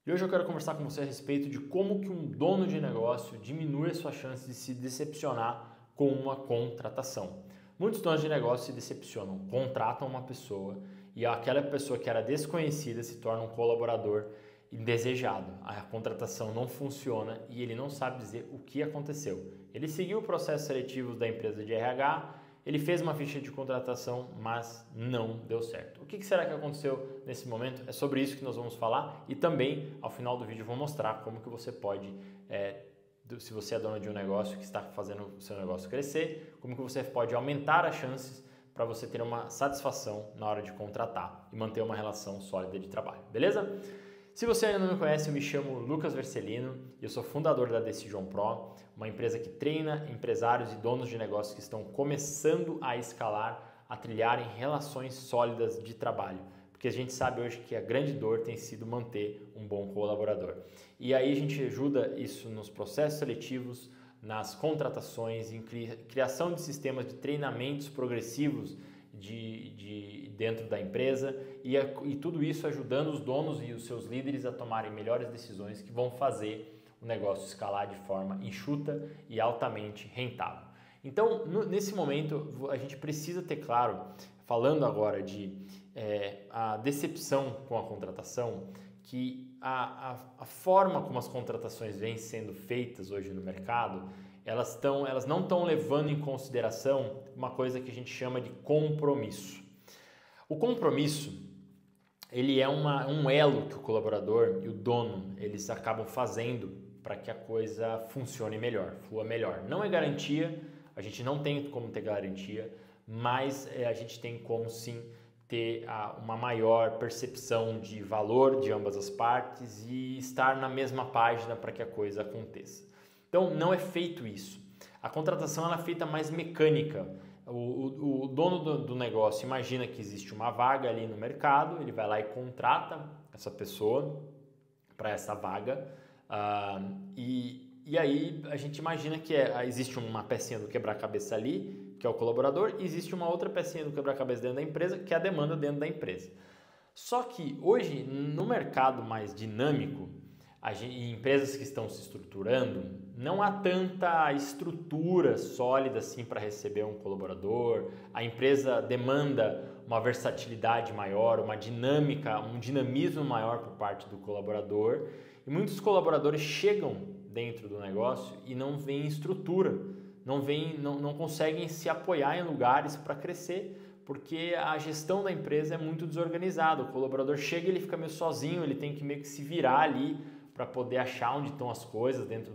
E hoje eu quero conversar com você a respeito de como que um dono de negócio diminui a sua chance de se decepcionar com uma contratação. Muitos donos de negócio se decepcionam, contratam uma pessoa e aquela pessoa que era desconhecida se torna um colaborador indesejado. A contratação não funciona e ele não sabe dizer o que aconteceu. Ele seguiu o processo seletivo da empresa de RH, ele fez uma ficha de contratação, mas não deu certo. O que será que aconteceu nesse momento? É sobre isso que nós vamos falar e também, ao final do vídeo, eu vou mostrar como que você pode, se você é dono de um negócio que está fazendo o seu negócio crescer, como que você pode aumentar as chances para você ter uma satisfação na hora de contratar e manter uma relação sólida de trabalho, beleza? Se você ainda não me conhece, eu me chamo Lucas Vercelino e eu sou fundador da Decision Pro, uma empresa que treina empresários e donos de negócios que estão começando a escalar, a trilharem relações sólidas de trabalho, porque a gente sabe hoje que a grande dor tem sido manter um bom colaborador. E aí a gente ajuda isso nos processos seletivos, nas contratações, em criação de sistemas de treinamentos progressivos dentro da empresa e tudo isso ajudando os donos e os seus líderes a tomarem melhores decisões que vão fazer o negócio escalar de forma enxuta e altamente rentável. Então, nesse momento, a gente precisa ter claro, falando agora de a decepção com a contratação, que a forma como as contratações vêm sendo feitas hoje no mercado, elas não estão levando em consideração uma coisa que a gente chama de compromisso. O compromisso, ele é um elo que o colaborador e o dono, eles acabam fazendo para que a coisa funcione melhor, flua melhor. Não é garantia, a gente não tem como ter garantia, mas a gente tem como sim ter uma maior percepção de valor de ambas as partes e estar na mesma página para que a coisa aconteça. Então, não é feito isso. A contratação ela é feita mais mecânica. O dono do negócio imagina que existe uma vaga ali no mercado, ele vai lá e contrata essa pessoa para essa vaga e aí a gente imagina que existe uma pecinha do quebra-cabeça ali, que é o colaborador, e existe uma outra pecinha do quebra-cabeça dentro da empresa, que é a demanda dentro da empresa. Só que hoje, no mercado mais dinâmico, em empresas que estão se estruturando, não há tanta estrutura sólida assim para receber um colaborador. A empresa demanda uma versatilidade maior, uma dinâmica, um dinamismo maior por parte do colaborador. E muitos colaboradores chegam dentro do negócio e não veem estrutura, não conseguem se apoiar em lugares para crescer, porque a gestão da empresa é muito desorganizada. O colaborador chega e ele fica meio sozinho, ele tem que meio que se virar ali para poder achar onde estão as coisas dentro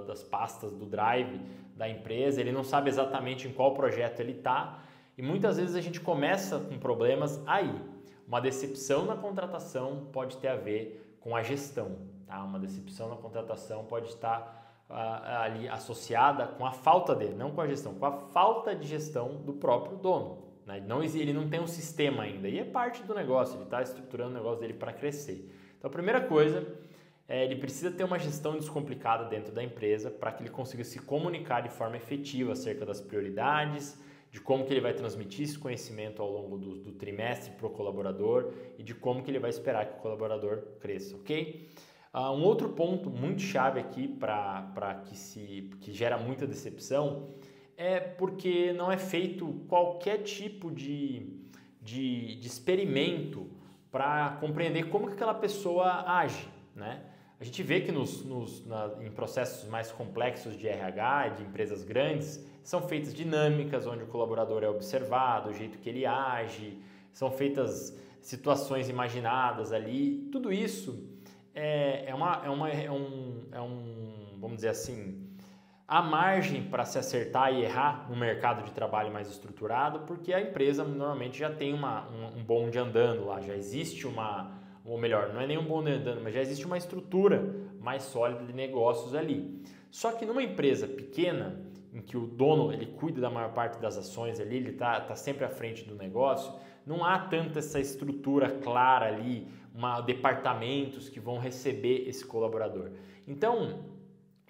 das pastas do drive da empresa, ele não sabe exatamente em qual projeto ele está e muitas vezes a gente começa com problemas aí. Uma decepção na contratação pode ter a ver com a gestão, tá? Uma decepção na contratação pode estar ali associada com a falta dele, não com a gestão, com a falta de gestão do próprio dono, né? Ele não tem um sistema ainda e é parte do negócio, ele está estruturando o negócio dele para crescer. Então a primeira coisa ele precisa ter uma gestão descomplicada dentro da empresa para que ele consiga se comunicar de forma efetiva acerca das prioridades, de como que ele vai transmitir esse conhecimento ao longo do trimestre para o colaborador e de como que ele vai esperar que o colaborador cresça, ok? Um outro ponto muito chave aqui que gera muita decepção é porque não é feito qualquer tipo de experimento para compreender como que aquela pessoa age, né? A gente vê que em processos mais complexos de RH, de empresas grandes, são feitas dinâmicas onde o colaborador é observado, o jeito que ele age, são feitas situações imaginadas ali. Tudo isso vamos dizer assim, há margem para se acertar e errar no mercado de trabalho mais estruturado, porque a empresa normalmente já tem um bonde andando lá, já existe ou melhor, não é nem um bonde andando, mas já existe uma estrutura mais sólida de negócios ali. Só que numa empresa pequena, em que o dono ele cuida da maior parte das ações ali, ele tá sempre à frente do negócio, não há tanta essa estrutura clara ali, departamentos que vão receber esse colaborador. Então,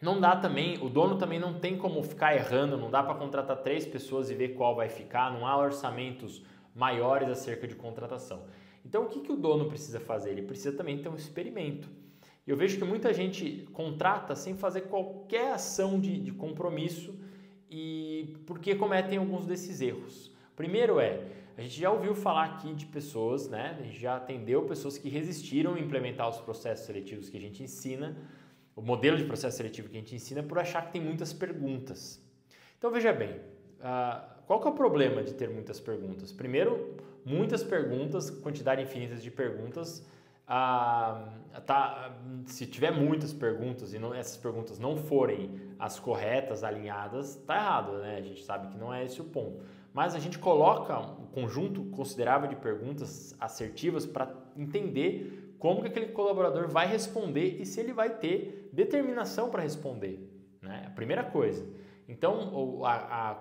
não dá também, o dono também não tem como ficar errando, não dá para contratar 3 pessoas e ver qual vai ficar, não há orçamentos maiores acerca de contratação. Então, o que o dono precisa fazer? Ele precisa também ter um experimento. Eu vejo que muita gente contrata sem fazer qualquer ação de compromisso e porque cometem alguns desses erros. Primeiro a gente já ouviu falar aqui de pessoas, né? A gente já atendeu pessoas que resistiram a implementar os processos seletivos que a gente ensina, o modelo de processo seletivo que a gente ensina, por achar que tem muitas perguntas. Então veja bem, qual que é o problema de ter muitas perguntas? Primeiro, muitas perguntas, quantidade infinita de perguntas, se tiver muitas perguntas e essas perguntas não forem as corretas, alinhadas, tá errado, né? A gente sabe que não é esse o ponto. Mas a gente coloca um conjunto considerável de perguntas assertivas para entender como que aquele colaborador vai responder e se ele vai ter determinação para responder, né? A primeira coisa. Então,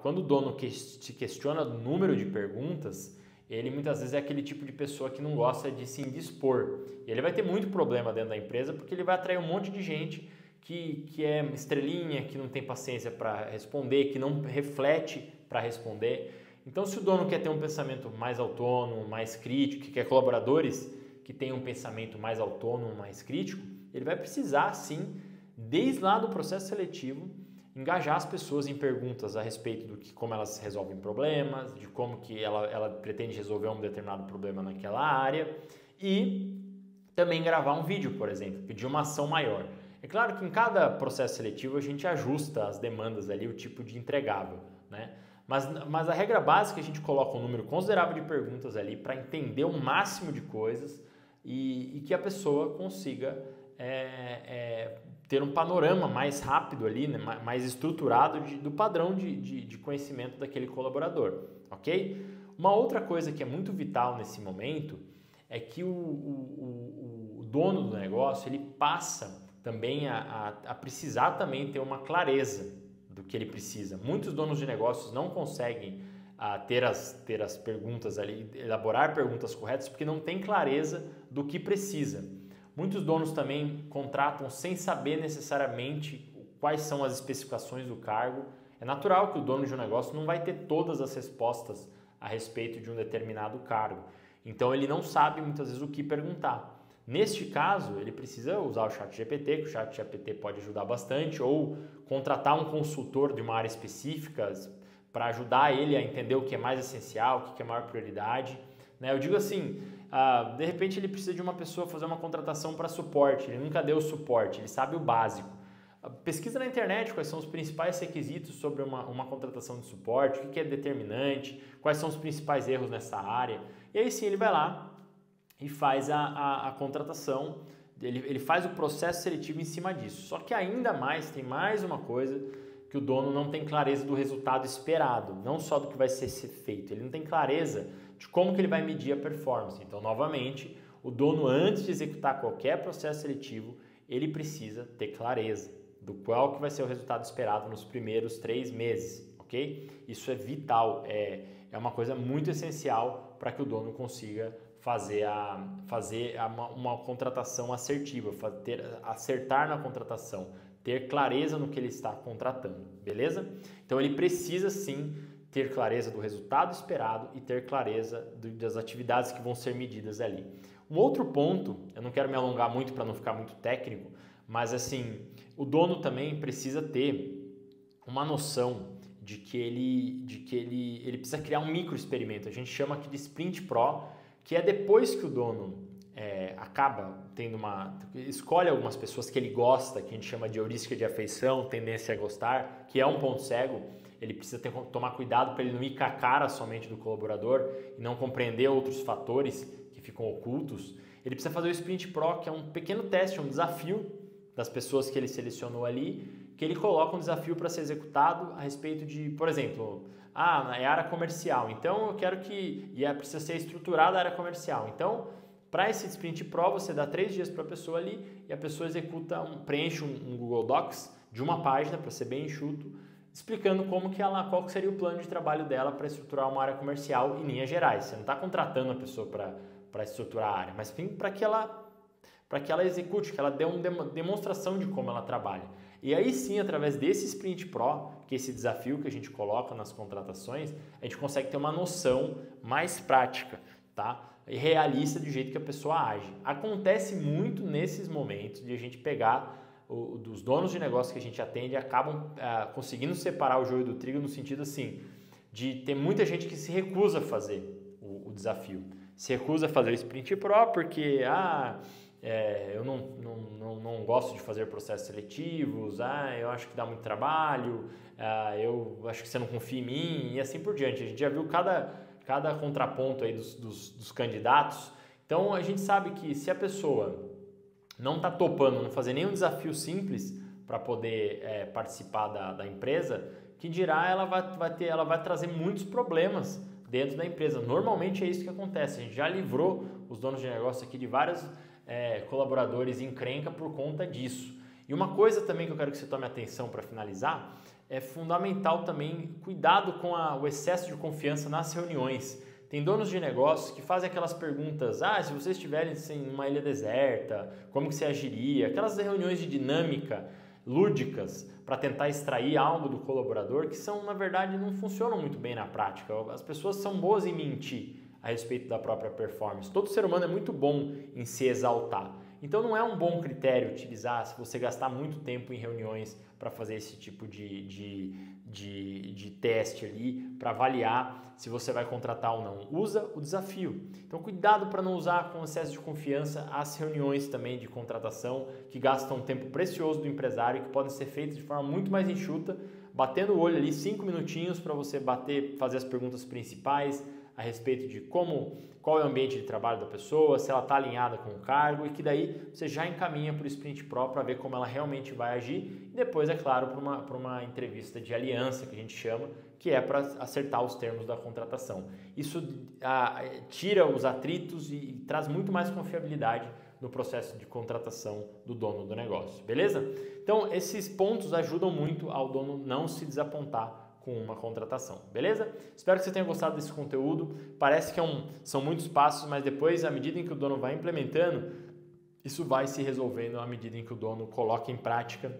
quando o dono se questiona do número de perguntas, ele muitas vezes é aquele tipo de pessoa que não gosta de se indispor. E ele vai ter muito problema dentro da empresa porque ele vai atrair um monte de gente que é estrelinha, que não tem paciência para responder, que não reflete para responder. Então, se o dono quer ter um pensamento mais autônomo, mais crítico, que quer colaboradores que tenham um pensamento mais autônomo, mais crítico, ele vai precisar, sim, desde lá do processo seletivo, engajar as pessoas em perguntas a respeito do que, como elas resolvem problemas, de como que ela pretende resolver um determinado problema naquela área e também gravar um vídeo, por exemplo, pedir uma ação maior. É claro que em cada processo seletivo a gente ajusta as demandas ali, o tipo de entregável, né? Mas a regra básica é a gente coloca um número considerável de perguntas ali para entender o máximo de coisas e que a pessoa consiga ter um panorama mais rápido ali, né, mais estruturado do padrão de conhecimento daquele colaborador, ok? Uma outra coisa que é muito vital nesse momento é que o dono do negócio ele passa também a precisar também ter uma clareza do que ele precisa. Muitos donos de negócios não conseguem ter as perguntas ali, elaborar perguntas corretas porque não tem clareza do que precisa. Muitos donos também contratam sem saber necessariamente quais são as especificações do cargo. É natural que o dono de um negócio não vai ter todas as respostas a respeito de um determinado cargo. Então ele não sabe muitas vezes o que perguntar. Neste caso, ele precisa usar o ChatGPT, que o ChatGPT pode ajudar bastante, ou contratar um consultor de uma área específica para ajudar ele a entender o que é mais essencial, o que é maior prioridade. Eu digo assim, de repente ele precisa de uma pessoa fazer uma contratação para suporte, ele nunca deu suporte, ele sabe o básico. Pesquisa na internet quais são os principais requisitos sobre uma contratação de suporte, o que é determinante, quais são os principais erros nessa área. E aí sim ele vai lá e faz a contratação, ele faz o processo seletivo em cima disso. Só que ainda mais, tem mais uma coisa que o dono não tem clareza do resultado esperado, não só do que vai ser feito, ele não tem clareza de como que ele vai medir a performance. Então, novamente, o dono, antes de executar qualquer processo seletivo, ele precisa ter clareza do qual que vai ser o resultado esperado nos primeiros 3 meses, ok? Isso é vital, é uma coisa muito essencial para que o dono consiga fazer uma contratação assertiva, acertar na contratação, ter clareza no que ele está contratando, beleza? Então ele precisa sim ter clareza do resultado esperado e ter clareza das atividades que vão ser medidas ali. Um outro ponto, eu não quero me alongar muito para não ficar muito técnico, mas assim, o dono também precisa ter uma noção de que ele precisa criar um micro experimento. A gente chama aqui de Sprint Pro, que é depois que o dono acaba tendo escolhe algumas pessoas que ele gosta, que a gente chama de heurística de afeição, tendência a gostar, que é um ponto cego. Ele precisa tomar cuidado para ele não ir com a cara somente do colaborador e não compreender outros fatores que ficam ocultos. Ele precisa fazer o Sprint Pro, que é um pequeno teste, um desafio das pessoas que ele selecionou ali, que ele coloca um desafio para ser executado a respeito de, por exemplo, é área comercial, então eu quero precisa ser estruturada a área comercial. Então, para esse Sprint Pro, você dá 3 dias para a pessoa ali e a pessoa preenche um Google Docs de uma página, para ser bem enxuto, explicando qual seria o plano de trabalho dela para estruturar uma área comercial em linhas gerais. Você não está contratando a pessoa para estruturar a área, mas sim para que ela execute, que ela dê uma demonstração de como ela trabalha. E aí sim, através desse Sprint Pro, que é esse desafio que a gente coloca nas contratações, a gente consegue ter uma noção mais prática, tá? realista do jeito que a pessoa age. Acontece muito nesses momentos de a gente pegar dos donos de negócio que a gente atende acabam conseguindo separar o joio do trigo no sentido assim, de ter muita gente que se recusa a fazer o desafio. Se recusa a fazer o Sprint Pro porque eu não gosto de fazer processos seletivos, eu acho que dá muito trabalho, eu acho que você não confia em mim e assim por diante. A gente já viu cada contraponto aí dos candidatos. Então a gente sabe que se a pessoa não está topando, não fazer nenhum desafio simples para poder participar da empresa, que dirá ela vai trazer muitos problemas dentro da empresa. Normalmente é isso que acontece. A gente já livrou os donos de negócio aqui de vários colaboradores em encrenca por conta disso. E uma coisa também que eu quero que você tome atenção para finalizar, é fundamental também cuidado com o excesso de confiança nas reuniões. Tem donos de negócios que fazem aquelas perguntas, se vocês estiverem em uma ilha deserta, como que você agiria? Aquelas reuniões de dinâmica, lúdicas, para tentar extrair algo do colaborador, que na verdade, não funcionam muito bem na prática. As pessoas são boas em mentir a respeito da própria performance. Todo ser humano é muito bom em se exaltar. Então não é um bom critério utilizar se você gastar muito tempo em reuniões para fazer esse tipo de teste ali, para avaliar se você vai contratar ou não. Usa o desafio. Então cuidado para não usar com excesso de confiança as reuniões também de contratação que gastam tempo precioso do empresário e que podem ser feitas de forma muito mais enxuta, batendo o olho ali 5 minutinhos para você fazer as perguntas principais a respeito de qual é o ambiente de trabalho da pessoa, se ela está alinhada com o cargo e que daí você já encaminha para o Sprint Pro para ver como ela realmente vai agir e depois, é claro, para uma entrevista de aliança que a gente chama, que é para acertar os termos da contratação. Isso tira os atritos e traz muito mais confiabilidade no processo de contratação do dono do negócio, beleza? Então, esses pontos ajudam muito ao dono não se desapontar com uma contratação, beleza? Espero que você tenha gostado desse conteúdo. Parece que são muitos passos, mas depois, à medida em que o dono vai implementando, isso vai se resolvendo à medida em que o dono coloca em prática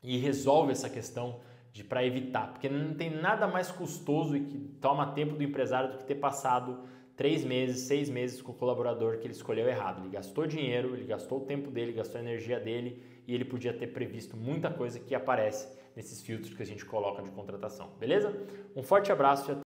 e resolve essa questão para evitar, porque não tem nada mais custoso e que toma tempo do empresário do que ter passado 3 meses, 6 meses com o colaborador que ele escolheu errado. Ele gastou dinheiro, ele gastou o tempo dele, gastou a energia dele e ele podia ter previsto muita coisa que aparece nesses filtros que a gente coloca de contratação, beleza? Um forte abraço e até